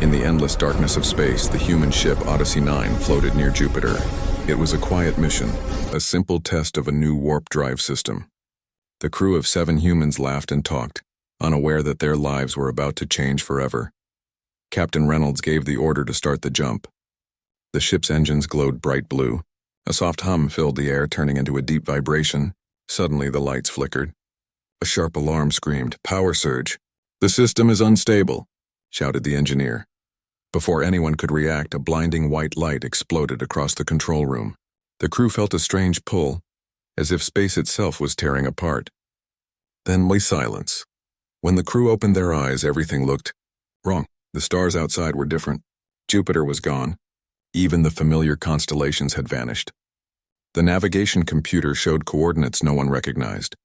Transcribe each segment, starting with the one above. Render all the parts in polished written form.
In the endless darkness of space, the human ship Odyssey 9 floated near Jupiter. It was a quiet mission, a simple test of a new warp drive system. The crew of 7 humans laughed and talked, unaware that their lives were about to change forever. Captain Reynolds gave the order to start the jump. The ship's engines glowed bright blue. A soft hum filled the air, turning into a deep vibration. Suddenly, the lights flickered. A sharp alarm screamed, "Power surge!" "The system is unstable," shouted the engineer. Before anyone could react, a blinding white light exploded across the control room. The crew felt a strange pull, as if space itself was tearing apart. Then silence. When the crew opened their eyes, everything looked wrong. The stars outside were different. Jupiter was gone. Even the familiar constellations had vanished. The navigation computer showed coordinates no one recognized.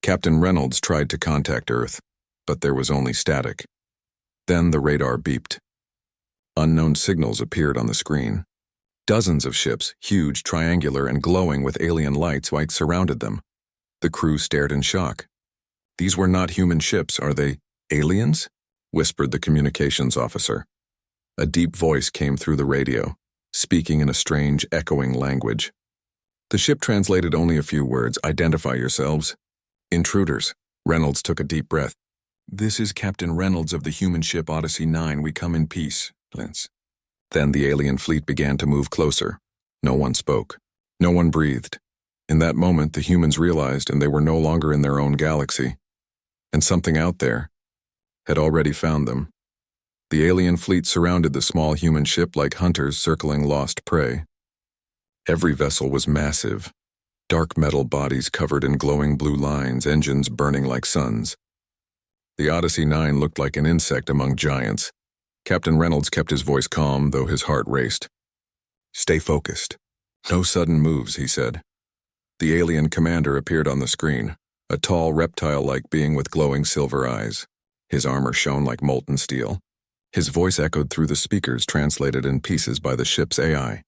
Captain Reynolds tried to contact Earth, but there was only static. Then the radar beeped. Unknown signals appeared on the screen. Dozens of ships, huge, triangular, and glowing with alien lights, surrounded them. The crew stared in shock. "These were not human ships, are they aliens?" whispered the communications officer. A deep voice came through the radio, speaking in a strange, echoing language. The ship translated only a few words. "Identify yourselves." "Intruders." Reynolds took a deep breath. "This is Captain Reynolds of the human ship Odyssey 9. We come in peace." Then the alien fleet began to move closer. No one spoke. No one breathed. In that moment, the humans realized they were no longer in their own galaxy. And something out there had already found them. The alien fleet surrounded the small human ship like hunters circling lost prey. Every vessel was massive. Dark metal bodies covered in glowing blue lines, engines burning like suns. The Odyssey 9 looked like an insect among giants. Captain Reynolds kept his voice calm, though his heart raced. "Stay focused. No sudden moves," he said. The alien commander appeared on the screen, a tall reptile-like being with glowing silver eyes. His armor shone like molten steel. His voice echoed through the speakers, translated in pieces by the ship's AI.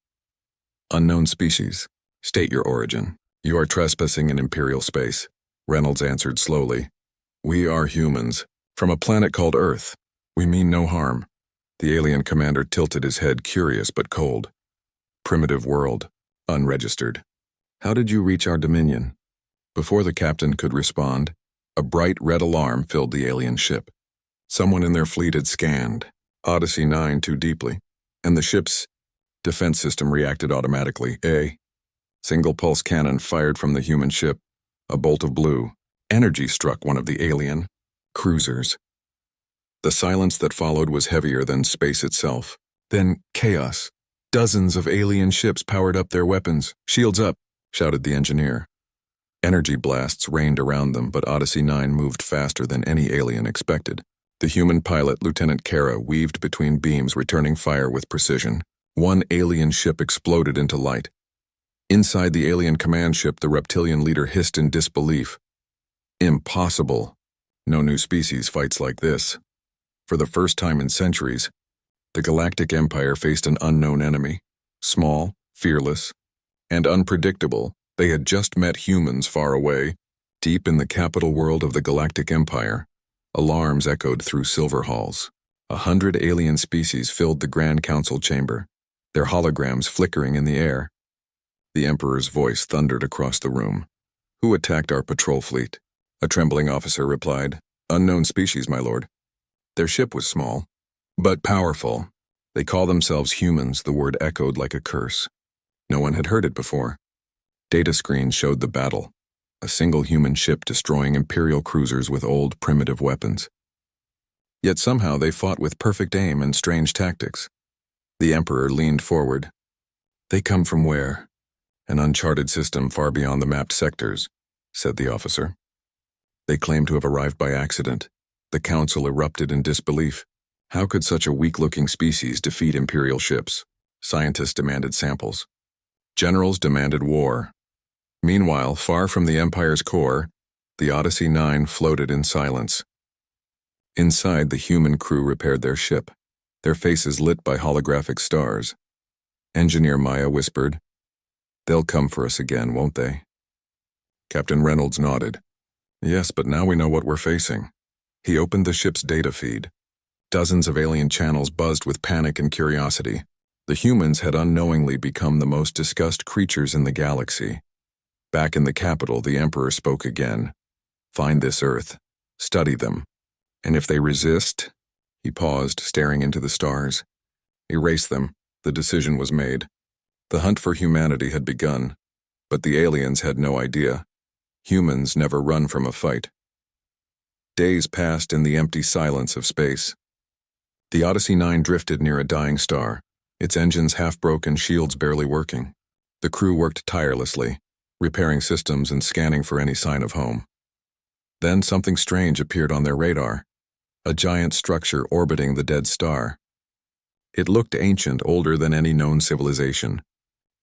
"Unknown species. State your origin." "You are trespassing in Imperial space," Reynolds answered slowly. "We are humans, from a planet called Earth. We mean no harm." The alien commander tilted his head, curious but cold. "Primitive world. Unregistered. How did you reach our dominion?" Before the captain could respond, a bright red alarm filled the alien ship. Someone in their fleet had scanned Odyssey 9 too deeply, and the ship's defense system reacted automatically. A single pulse cannon fired from the human ship. A bolt of blue energy struck one of the alien cruisers. The silence that followed was heavier than space itself. Then chaos. Dozens of alien ships powered up their weapons. "Shields up," shouted the engineer. Energy blasts rained around them, but Odyssey 9 moved faster than any alien expected. The human pilot, Lieutenant Kara, weaved between beams, returning fire with precision. One alien ship exploded into light. Inside the alien command ship, the reptilian leader hissed in disbelief. "Impossible. No new species fights like this." For the first time in centuries, the Galactic Empire faced an unknown enemy. Small, fearless, and unpredictable, they had just met humans far away. Deep in the capital world of the Galactic Empire, alarms echoed through silver halls. 100 alien species filled the Grand Council chamber, their holograms flickering in the air. The Emperor's voice thundered across the room. "Who attacked our patrol fleet?" A trembling officer replied. "Unknown species, my lord." Their ship was small, but powerful. They call themselves humans. The word echoed like a curse. No one had heard it before. Data screens showed the battle. A single human ship destroying Imperial cruisers with old, primitive weapons. Yet somehow they fought with perfect aim and strange tactics. The Emperor leaned forward. "They come from where?" "An uncharted system far beyond the mapped sectors," said the officer. "They claim to have arrived by accident." The council erupted in disbelief. How could such a weak-looking species defeat Imperial ships? Scientists demanded samples. Generals demanded war. Meanwhile, far from the Empire's core, the Odyssey 9 floated in silence. Inside, the human crew repaired their ship, their faces lit by holographic stars. Engineer Maya whispered, "They'll come for us again, won't they?" Captain Reynolds nodded. "Yes, but now we know what we're facing." He opened the ship's data feed. Dozens of alien channels buzzed with panic and curiosity. The humans had unknowingly become the most discussed creatures in the galaxy. Back in the capital, the Emperor spoke again. "Find this Earth. Study them. And if they resist—" He paused, staring into the stars. "Erase them." The decision was made. The hunt for humanity had begun, but the aliens had no idea. Humans never run from a fight. Days passed in the empty silence of space. The Odyssey 9 drifted near a dying star, its engines half-broken, shields barely working. The crew worked tirelessly, repairing systems and scanning for any sign of home. Then something strange appeared on their radar, a giant structure orbiting the dead star. It looked ancient, older than any known civilization.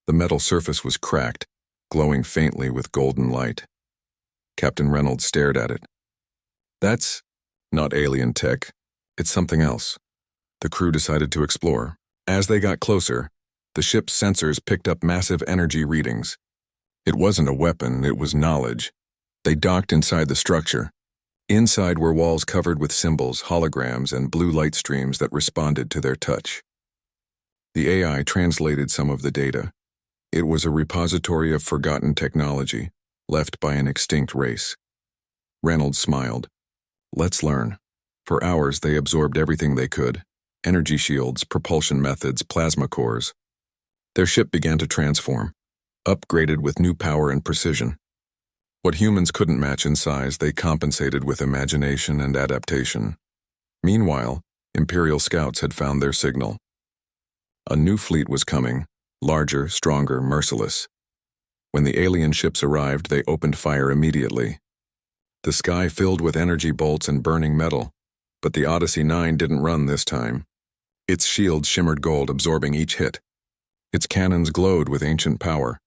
The metal surface was cracked, glowing faintly with golden light. Captain Reynolds stared at it. "That's not alien tech. It's something else." The crew decided to explore. As they got closer, the ship's sensors picked up massive energy readings. It wasn't a weapon, it was knowledge. They docked inside the structure. Inside were walls covered with symbols, holograms, and blue light streams that responded to their touch. The AI translated some of the data. It was a repository of forgotten technology, left by an extinct race. Reynolds smiled. "Let's learn." For hours they absorbed everything they could. Energy shields, propulsion methods, plasma cores. Their ship began to transform, upgraded with new power and precision. What humans couldn't match in size, they compensated with imagination and adaptation. Meanwhile, Imperial scouts had found their signal. A new fleet was coming, larger, stronger, merciless. When the alien ships arrived, they opened fire immediately. The sky filled with energy bolts and burning metal, but the Odyssey 9 didn't run this time. Its shields shimmered gold, absorbing each hit. Its cannons glowed with ancient power.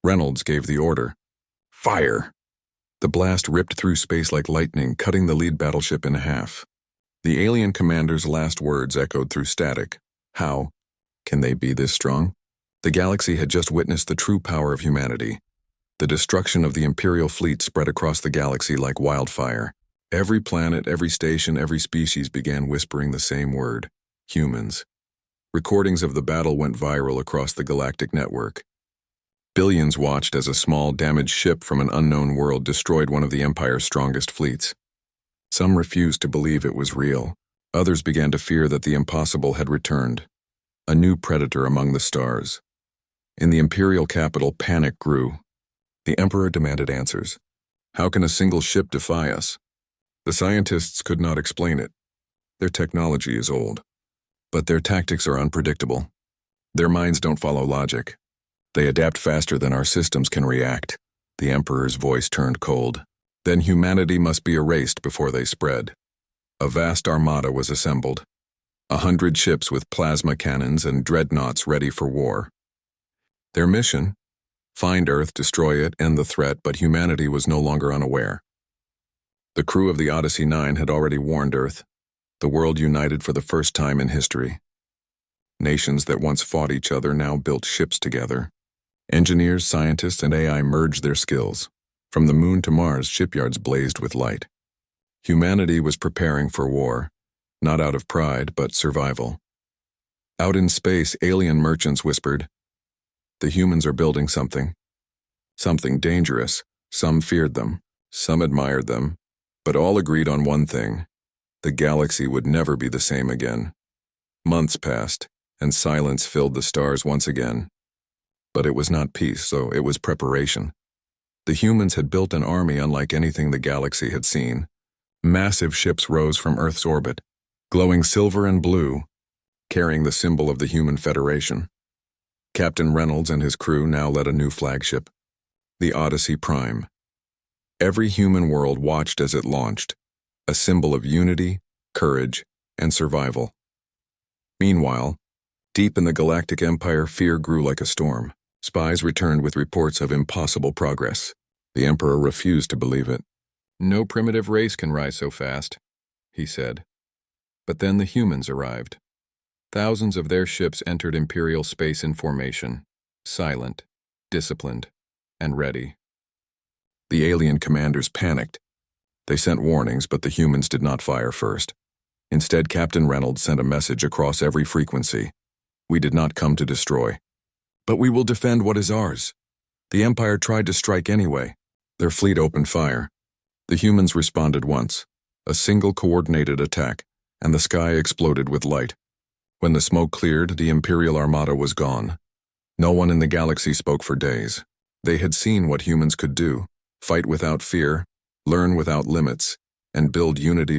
Reynolds gave the order. "Fire!" The blast ripped through space like lightning, cutting the lead battleship in half. The alien commander's last words echoed through static. How can they be this strong? The galaxy had just witnessed the true power of humanity. The destruction of the Imperial fleet spread across the galaxy like wildfire. Every planet, every station, every species began whispering the same word: humans. Recordings of the battle went viral across the galactic network. Billions watched as a small, damaged ship from an unknown world destroyed one of the Empire's strongest fleets. Some refused to believe it was real. Others began to fear that the impossible had returned. A new predator among the stars. In the Imperial capital, panic grew. The Emperor demanded answers. How can a single ship defy us? The scientists could not explain it. Their technology is old. But their tactics are unpredictable. Their minds don't follow logic. They adapt faster than our systems can react. The Emperor's voice turned cold. Then humanity must be erased before they spread. A vast armada was assembled. 100 ships with plasma cannons and dreadnoughts ready for war. Their mission? Find Earth, destroy it, end the threat, but humanity was no longer unaware. The crew of the Odyssey 9 had already warned Earth. The world united for the first time in history. Nations that once fought each other now built ships together. Engineers, scientists, and AI merged their skills. From the moon to Mars, shipyards blazed with light. Humanity was preparing for war, not out of pride, but survival. Out in space, alien merchants whispered, "The humans are building something. Something dangerous." Some feared them, some admired them, but all agreed on one thing: the galaxy would never be the same again. Months passed, and silence filled the stars once again. But it was not peace, so it was preparation. The humans had built an army unlike anything the galaxy had seen. Massive ships rose from Earth's orbit, glowing silver and blue, carrying the symbol of the Human Federation. Captain Reynolds and his crew now led a new flagship, the Odyssey Prime. Every human world watched as it launched, a symbol of unity, courage, and survival. Meanwhile, deep in the Galactic Empire, fear grew like a storm. Spies returned with reports of impossible progress. The Emperor refused to believe it. "No primitive race can rise so fast," he said. But then the humans arrived. Thousands of their ships entered Imperial space in formation, silent, disciplined, and ready. The alien commanders panicked. They sent warnings, but the humans did not fire first. Instead, Captain Reynolds sent a message across every frequency. We did not come to destroy, but we will defend what is ours. The Empire tried to strike anyway. Their fleet opened fire. The humans responded once, a single coordinated attack, and the sky exploded with light. When the smoke cleared, the Imperial Armada was gone. No one in the galaxy spoke for days. They had seen what humans could do: fight without fear, learn without limits, and build unity